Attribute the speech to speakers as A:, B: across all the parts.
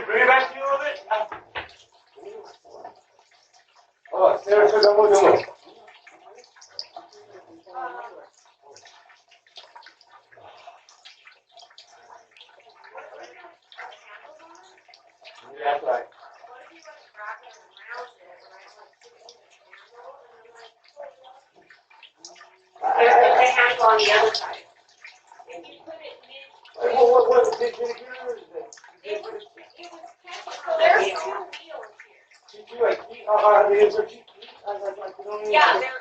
A: bring it back to you a little bit? Oh, Sarah, double. That's right.
B: The handle on the other side. If you put it mid.
A: What is it?
B: It was so there's two wheels here. Yeah, they're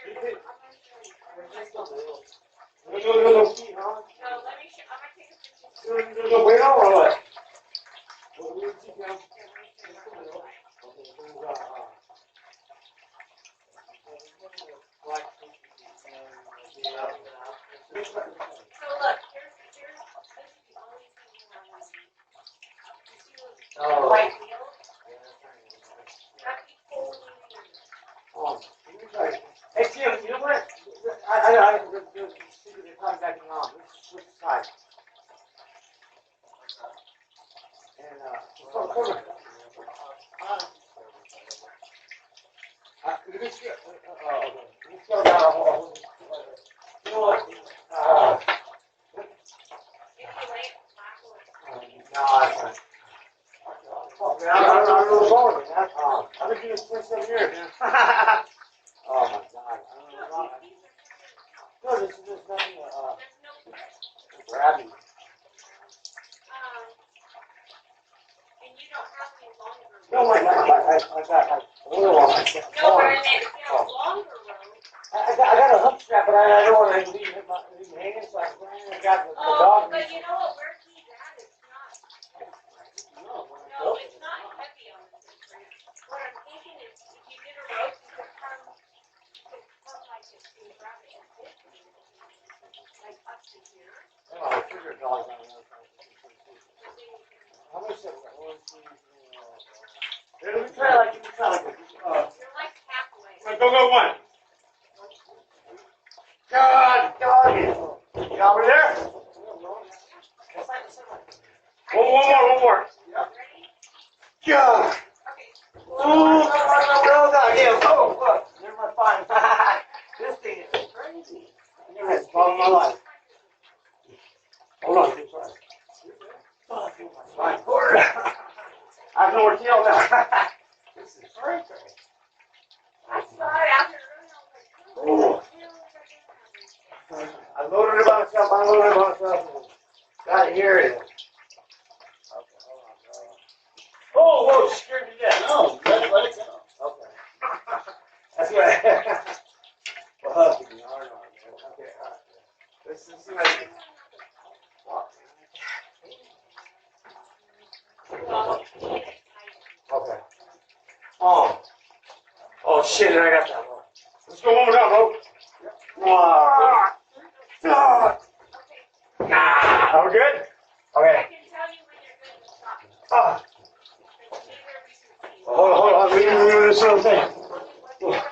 B: here. No, let me show. I'm gonna take a picture.
A: No bueno or what?
B: So look, here's this is the only thing around this. You see those white wheels? That's equal.
A: Hey Jim, you know what? I the secret is contacting on. Let's switch sides. And let's go down. You know what? I've been doing this for 7 years, man. Oh my God. I don't know. No, there's nothing grab me.
B: And you don't have any longer.
A: No, I got a little one.
B: No, but I mean, if you have a longer road.
A: I got a hook strap, but I don't want to leave him hanging, so I got the dog.
B: But you know what? Where he's at, it's not. No, it's not heavy on the system. What I'm thinking is, if you did a rope, you could come like this and grab it and dip it, like up to here.
A: Oh, I figured dogs on the other side. How much is that? Let me try like this.
B: You're like halfway.
A: Go one. God, doggy. You over there? One more.
B: Yep.
A: God.
B: Okay.
A: Well done. Yeah. Oh, look. There's my fine. This thing is crazy. I never had a problem in my life. Hold on. Sorry. Oh, my quarter. I have no more tail now. This is crazy.
B: I saw it after
A: Oh. I loaded it by myself. Unloaded it by myself. Got it here. It is. Okay, hold on. Oh, whoa, scared me to death.
C: No, let it go.
A: Okay. That's right. Well, hugging me hard on it. Okay, all right. Let's see what I can Okay. Oh, shit, I got that one. Let's go one more time, bro. Are we good? Okay.
B: I can tell you when you're good to stop.
A: Hold on. We need to do this little thing.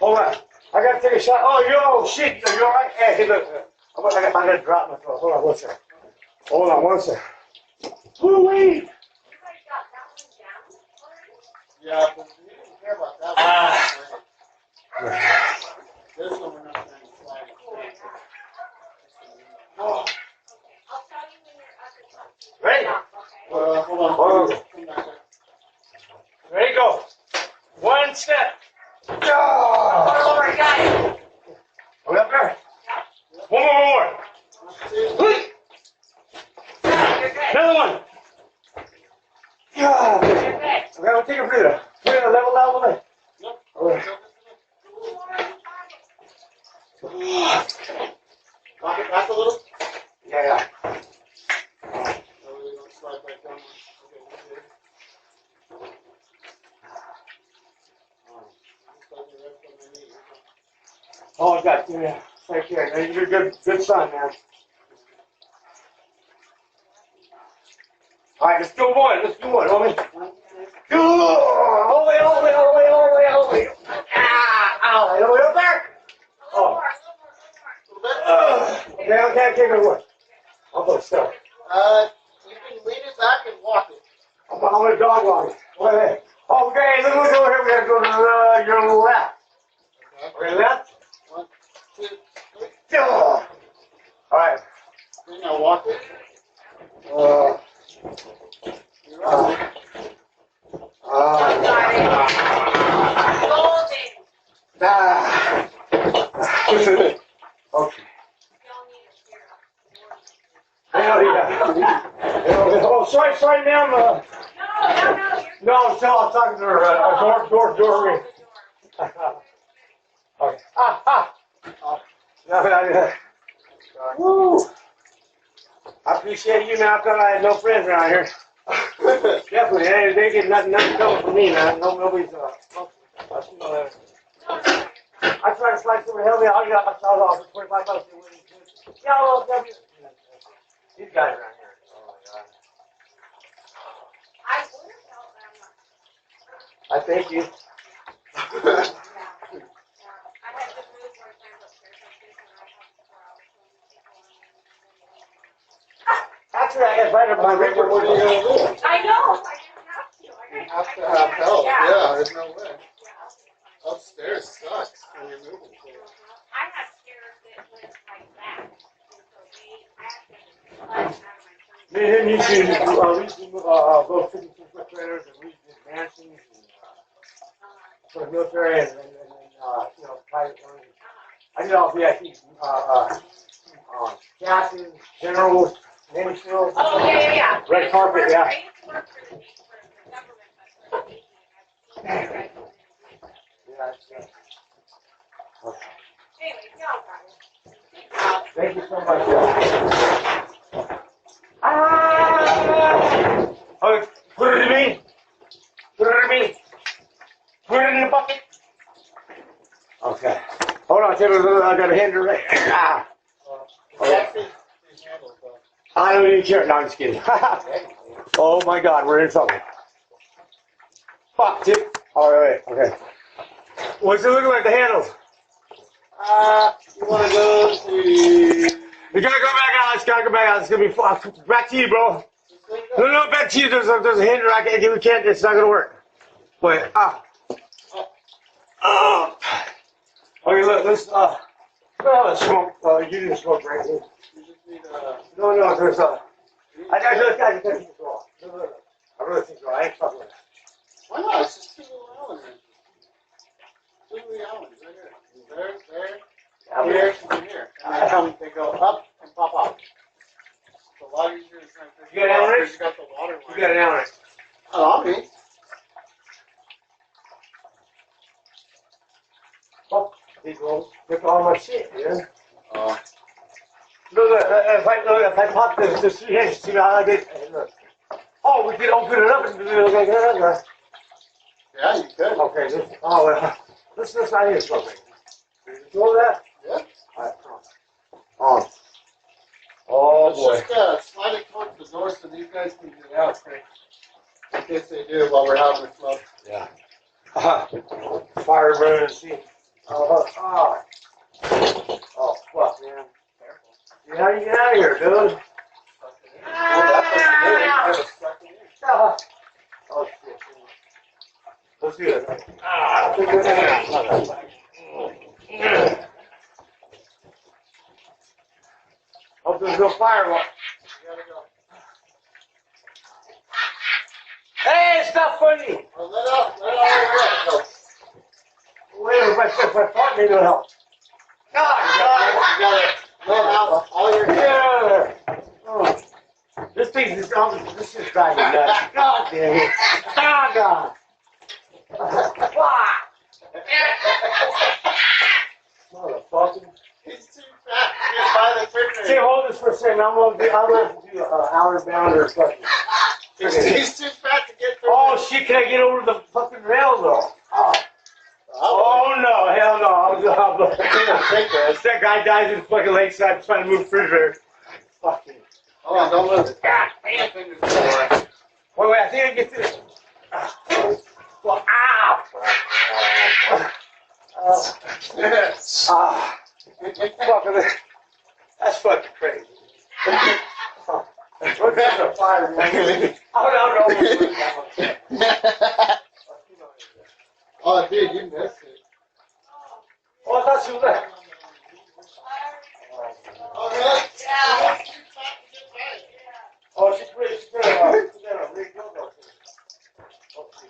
A: Hold on. I gotta take a shot. Oh, yo, shit. Are you alright? Hey, look. I'm gonna drop my throat. Hold on, one second. Hold on, one second. Woo-wee.
C: Yeah, but you didn't care about that one. This one we're not going to flag.
A: Oh.
B: I'll tell you when you're at the top.
A: Ready?
C: Hold on. Come back there.
A: Ready, go. One step.
B: Oh my God.
A: Are we up there? One more.
C: See?
B: You're good.
A: Another one.
B: You're good.
A: Okay, we'll take a breather. We're gonna level down a little bit.
C: Yep.
A: Okay.
C: Lock it back a little.
A: Yeah.
C: So we don't slide back down. Okay, we're good.
A: Oh, God, yeah. Thank you. You're a good son, man. All right, let's do one. Homie. Go! All the way. Ow. All the way up there? Oh. Okay, good one. I'll go still.
C: You can lean it back and walk it.
A: I'm gonna dog walk. Okay, okay, look over here. We gotta go to your left.
C: Okay.
A: Okay, left.
C: 1, 2, 3.
A: All right.
C: Then I'll walk it.
A: Uh,
C: You're right.
B: Golden.
A: Okay.
B: Y'all need a pair.
A: Hell yeah. Oh, sorry, ma'am.
B: No,
A: No, I'm talking to her. Door.
B: you're.
A: Okay. No. Woo. I appreciate you, man. I thought I had no friends around here. Definitely, they get nothing coming from me, man. Nobody's. I tried to slide through the hell, I got myself off for 25 bucks. Yeah, well, these guys around here. Oh my god.
B: I would have felt that much.
A: I thank you.
B: I had to move one time upstairs like this, and I had 4 hours when people
A: Actually, I got right up my regular.
C: What are you going to do?
B: I know, I didn't have to.
C: You have to have help. Yeah, there's no way.
B: Yeah.
C: Upstairs sucks when you're moving.
B: I had stairs that went like that, and so I had to climb out of my
A: Me and him used to go 56-foot trailers, and we did mansions and for the military and private ones. I did all VIP, captains, generals, Navy SEALs.
B: Oh, yeah.
A: Red carpet, yeah.
B: I used to work for the government, but for the Navy, and I've seen you guys. Anyway, y'all got it.
A: Thank you so much. Okay, put it in me. Put it in me. Put it in the bucket. Okay. Hold on, Taylor. I got a hand right. I don't even care. No, I'm just kidding. Oh my God, we're in trouble. Fuck, tip. All right, okay. What's it looking like, the handles?
C: You want to go to...
A: You gotta go back out. It's gotta go back out. It's gonna be back to you, bro. No, back to you. There's a hinder. We can't. It's not gonna work. Wait. Okay, look. Let's smoke. You didn't smoke, right?
C: You just need
A: No. There's I really think it's wrong. No. I really think so. I ain't fucking with that.
C: Why not? It's just 2 little Allen wrenches. 2 little Allen wrenches right here. There, here, and here. And they go up and pop out. It's a lot easier to try and fix.
A: You got an Allen wrench?
C: You got the water line.
A: You got an Allen wrench.
C: Oh, me.
A: Fuck. People took all my shit, man.
C: Oh.
A: Look, if I pop the 3 inches, see how I did. Look. Oh, we can open it up and do it like that.
C: Yeah, you could.
A: Okay, let's not here something. You know that?
C: Yeah.
A: All right, on. Oh boy.
C: Let's just slide it towards the door so these guys can get out. In case they do while we're having a smoke.
A: Yeah. Fire burning, see. Oh, fuck, man. Yeah, how you get out of here, dude? Oh, shit. Let's do it. Hope there's no firewall. Hey, it's not funny.
C: Well, let out all
A: Wait, if I fart, maybe it'll help. God,
C: you got it. Let out all your hair.
A: yeah. Oh. This is driving me nuts. God damn it. God. Motherfucker.
C: He's too fat to get by the trigger.
A: Say, hold this for a second. I'm gonna have to do an hour bound or something.
C: He's too fat to get through.
A: Oh shit! Can I get over the fucking rail though? Oh no! Hell no! That guy dies in the fucking lakeside trying to move the refrigerator. Fucking.
C: Hold on, don't move it.
A: God damn.
C: Fingers
A: Wait, I think I can get this. Well, fucking. That's fucking crazy. What's that? a fire. I don't know.
C: Oh, dude, you missed it.
A: Oh, I thought she was there.
C: Oh, really?
B: Yeah.
A: Oh, she's pretty. She's gonna rebuild those things. Oh, she-